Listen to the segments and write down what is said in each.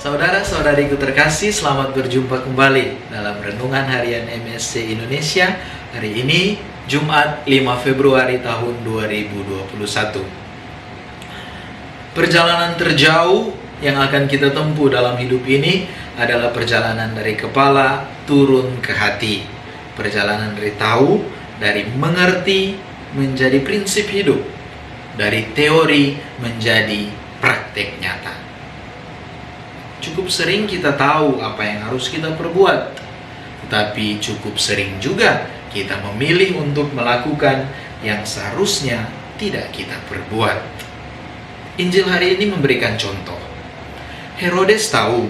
Saudara-saudariku terkasih, selamat berjumpa kembali dalam Renungan Harian MSC Indonesia. Hari ini, Jumat 5 Februari tahun 2021. Perjalanan terjauh yang akan kita tempuh dalam hidup ini adalah perjalanan dari kepala turun ke hati. Perjalanan dari tahu, dari mengerti menjadi prinsip hidup, dari teori menjadi praktek nyata. Cukup sering kita tahu apa yang harus kita perbuat, tetapi cukup sering juga kita memilih untuk melakukan yang seharusnya tidak kita perbuat. Injil hari ini memberikan contoh. Herodes tahu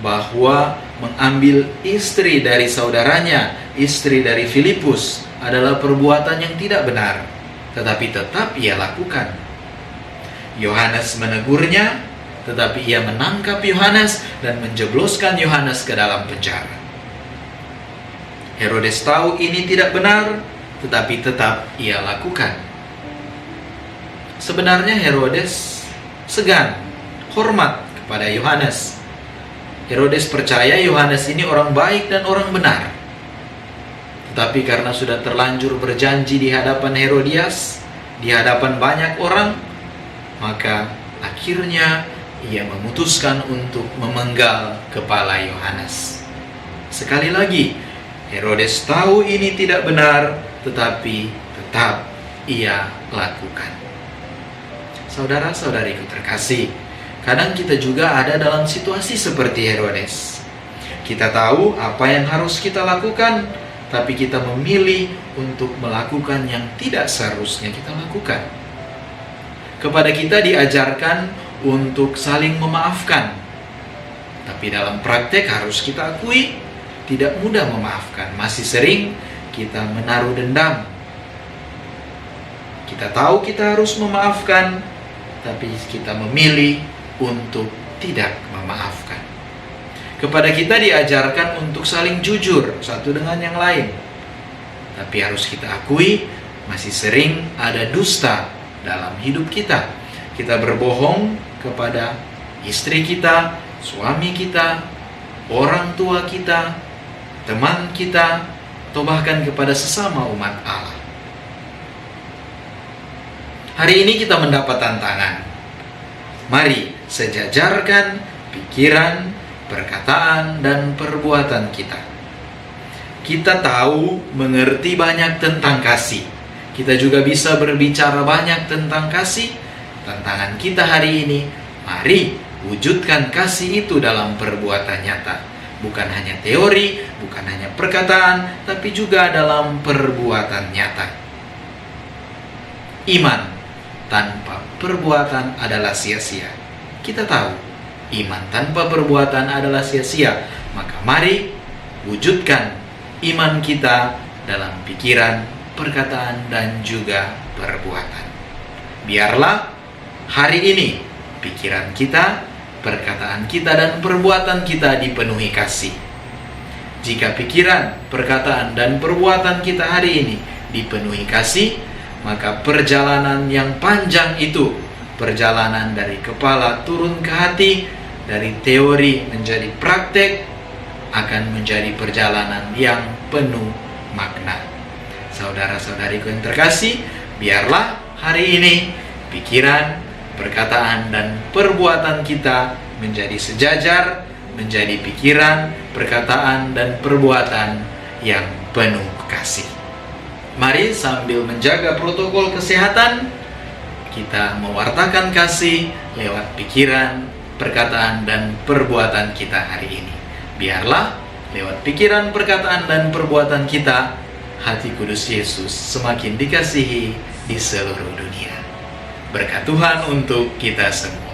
bahwa mengambil istri dari saudaranya, istri dari Filipus, adalah perbuatan yang tidak benar, tetapi tetap ia lakukan. Yohanes menegurnya, tetapi ia menangkap Yohanes dan menjebloskan Yohanes ke dalam penjara. Herodes tahu ini tidak benar, tetapi tetap ia lakukan. Sebenarnya Herodes segan, hormat kepada Yohanes. Herodes percaya Yohanes ini orang baik dan orang benar. Tetapi karena sudah terlanjur berjanji di hadapan Herodias, di hadapan banyak orang, maka akhirnya ia memutuskan untuk memenggal kepala Yohanes. Sekali lagi, Herodes tahu ini tidak benar, tetapi tetap ia lakukan. Saudara-saudariku terkasih, kadang kita juga ada dalam situasi seperti Herodes. Kita tahu apa yang harus kita lakukan, tapi kita memilih untuk melakukan yang tidak seharusnya kita lakukan. Kepada kita diajarkan untuk saling memaafkan, tapi dalam praktek harus kita akui tidak mudah memaafkan. Masih sering kita menaruh dendam. Kita tahu kita harus memaafkan, tapi kita memilih untuk tidak memaafkan. Kepada kita diajarkan untuk saling jujur satu dengan yang lain, tapi harus kita akui masih sering ada dusta dalam hidup kita. Kita berbohong kepada istri kita, suami kita, orang tua kita, teman kita, atau bahkan kepada sesama umat Allah. Hari ini kita mendapat tantangan. Mari sejajarkan pikiran, perkataan, dan perbuatan kita. Kita tahu, mengerti banyak tentang kasih. Kita juga bisa berbicara banyak tentang kasih. Tantangan kita hari ini, mari wujudkan kasih itu dalam perbuatan nyata. Bukan hanya teori, bukan hanya perkataan, tapi juga dalam perbuatan nyata. Iman tanpa perbuatan adalah sia-sia. Kita tahu, iman tanpa perbuatan adalah sia-sia. Maka mari wujudkan iman kita dalam pikiran, perkataan, dan juga perbuatan. Biarlah hari ini pikiran kita, perkataan kita, dan perbuatan kita dipenuhi kasih. Jika pikiran, perkataan, dan perbuatan kita hari ini dipenuhi kasih, maka perjalanan yang panjang itu, perjalanan dari kepala turun ke hati, dari teori menjadi praktek, akan menjadi perjalanan yang penuh makna. Saudara-saudariku yang terkasih, biarlah hari ini pikiran, perkataan, dan perbuatan kita menjadi sejajar, menjadi pikiran, perkataan, dan perbuatan yang penuh kasih. Mari sambil menjaga protokol kesehatan, kita mewartakan kasih lewat pikiran, perkataan, dan perbuatan kita hari ini. Biarlah lewat pikiran, perkataan, dan perbuatan kita, hati kudus Yesus semakin dikasihi di seluruh dunia. Berkat Tuhan untuk kita semua.